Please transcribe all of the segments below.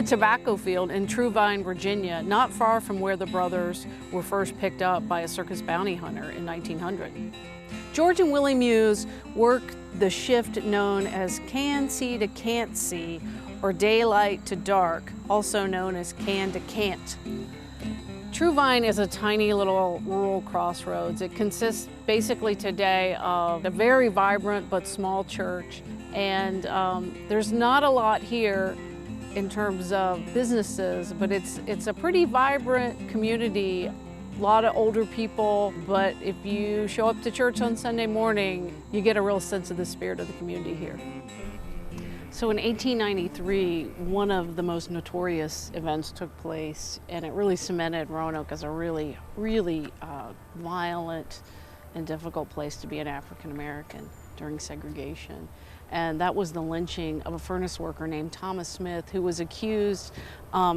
a tobacco field in Truevine, Virginia, not far from where the brothers were first picked up by a circus bounty hunter in 1900. George and Willie Muse worked the shift known as can see to can't see, or daylight to dark, also known as can to can't. Truevine is a tiny little rural crossroads. It consists basically today of a very vibrant but small church, and there's not a lot here in terms of businesses, but it's a pretty vibrant community. A lot of older people, but if you show up to church on Sunday morning, you get a real sense of the spirit of the community here. So in 1893, one of the most notorious events took place, and it really cemented Roanoke as a really violent and difficult place to be an African American during segregation. And that was the lynching of a furnace worker named Thomas Smith, who was accused,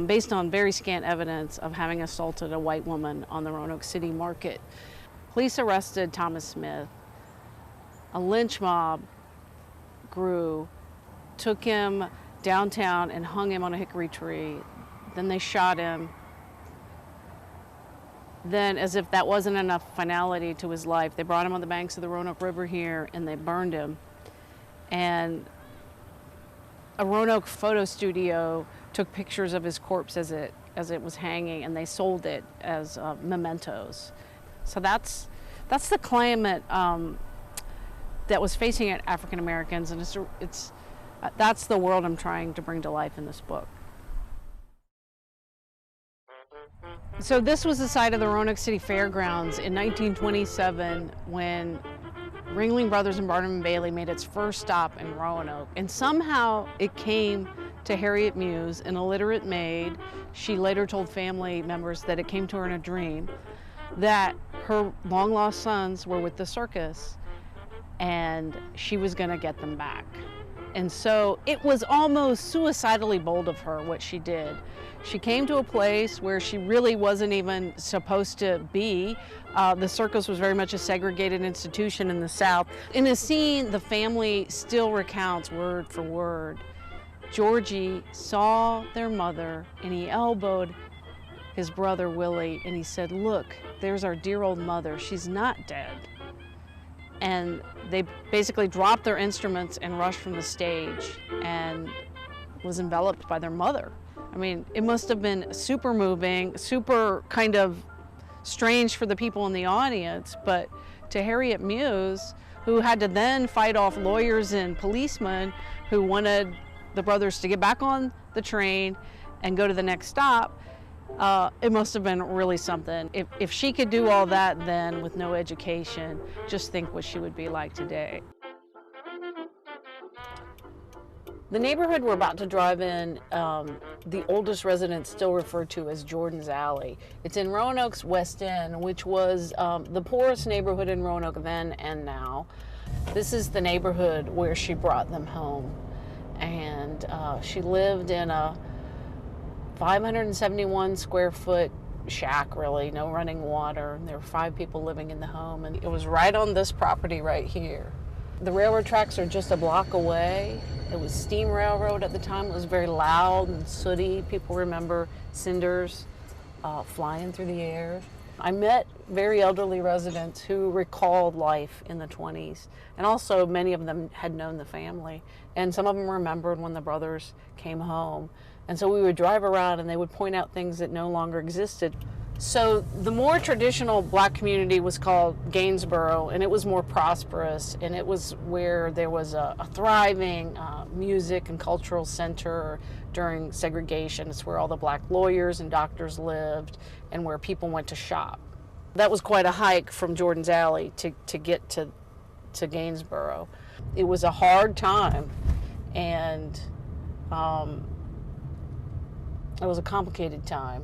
based on very scant evidence, of having assaulted a white woman on the Roanoke City Market. Police arrested Thomas Smith. A lynch mob grew, took him downtown and hung him on a hickory tree. Then they shot him. Then, as if that wasn't enough finality to his life, they brought him on the banks of the Roanoke River here and they burned him. And a Roanoke photo studio took pictures of his corpse as it was hanging, and they sold it as mementos. So that's the climate that was facing African Americans, and that's the world I'm trying to bring to life in this book. So this was the site of the Roanoke City Fairgrounds in 1927 when Ringling Brothers and Barnum and Bailey made its first stop in Roanoke, and somehow it came to Harriet Muse, an illiterate maid. She later told family members that it came to her in a dream that her long-lost sons were with the circus and she was going to get them back. And so it was almost suicidally bold of her what she did. She came to a place where she really wasn't even supposed to be. The circus was very much a segregated institution in the South. In a scene, the family still recounts word for word. Georgie saw their mother and he elbowed his brother Willie and he said, "Look, there's our dear old mother. She's not dead." And they basically dropped their instruments and rushed from the stage and was enveloped by their mother. I mean, it must have been super moving, super kind of strange for the people in the audience, but to Harriet Muse, who had to then fight off lawyers and policemen who wanted the brothers to get back on the train and go to the next stop, it must have been really something. If she could do all that then with no education, just think what she would be like today. The neighborhood we're about to drive in, the oldest residence still referred to as Jordan's Alley. It's in Roanoke's West End, which was the poorest neighborhood in Roanoke then and now. This is the neighborhood where she brought them home. And she lived in a 571 square foot shack, really, no running water. There were 5 people living in the home, and it was right on this property right here. The railroad tracks are just a block away. It was steam railroad at the time. It was very loud and sooty. People remember cinders flying through the air. I met very elderly residents who recalled life in the 20s, and also many of them had known the family, and some of them remembered when the brothers came home. And so we would drive around and they would point out things that no longer existed. So the more traditional black community was called Gainsboro, and it was more prosperous, and it was where there was a thriving music and cultural center during segregation. It's where all the black lawyers and doctors lived and where people went to shop. That was quite a hike from Jordan's Alley to get to Gainsboro. It was a hard time, and it was a complicated time.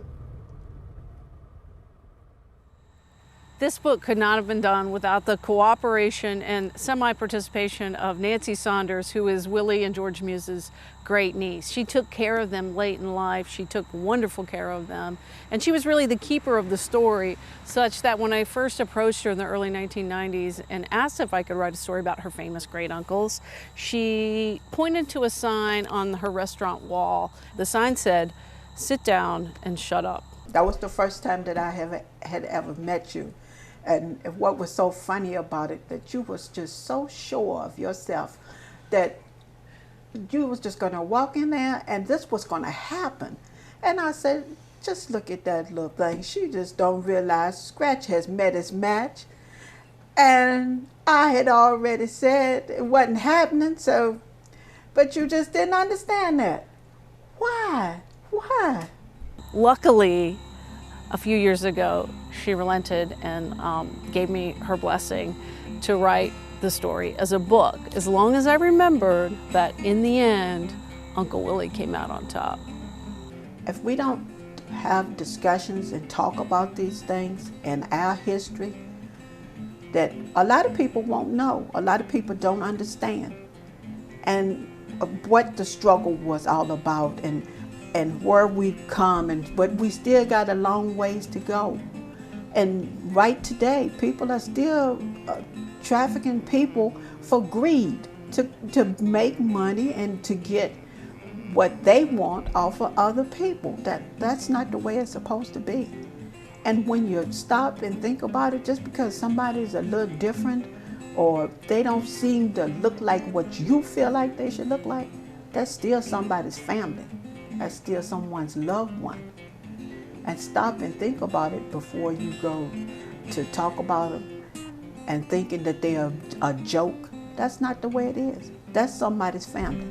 This book could not have been done without the cooperation and semi-participation of Nancy Saunders, who is Willie and George Muse's great niece. She took care of them late in life. She took wonderful care of them. And she was really the keeper of the story, such that when I first approached her in the early 1990s and asked if I could write a story about her famous great uncles, she pointed to a sign on her restaurant wall. The sign said, "Sit down and shut up." That was the first time that I had ever met you. And what was so funny about it, that you was just so sure of yourself that you was just going to walk in there and this was going to happen. And I said, just look at that little thing. She just don't realize Scratch has met his match. And I had already said it wasn't happening, so, but you just didn't understand that. Why? Why? Luckily, a few years ago, she relented and gave me her blessing to write the story as a book, as long as I remembered that in the end, Uncle Willie came out on top. If we don't have discussions and talk about these things and our history, that a lot of people won't know, a lot of people don't understand, and what the struggle was all about, and where we've come, but we still got a long ways to go. And right today, people are still trafficking people for greed, to make money and to get what they want off of other people. That's not the way it's supposed to be. And when you stop and think about it, just because somebody's a little different or they don't seem to look like what you feel like they should look like, that's still somebody's family. That's still someone's loved one. And stop and think about it before you go to talk about them and thinking that they're a joke. That's not the way it is. That's somebody's family.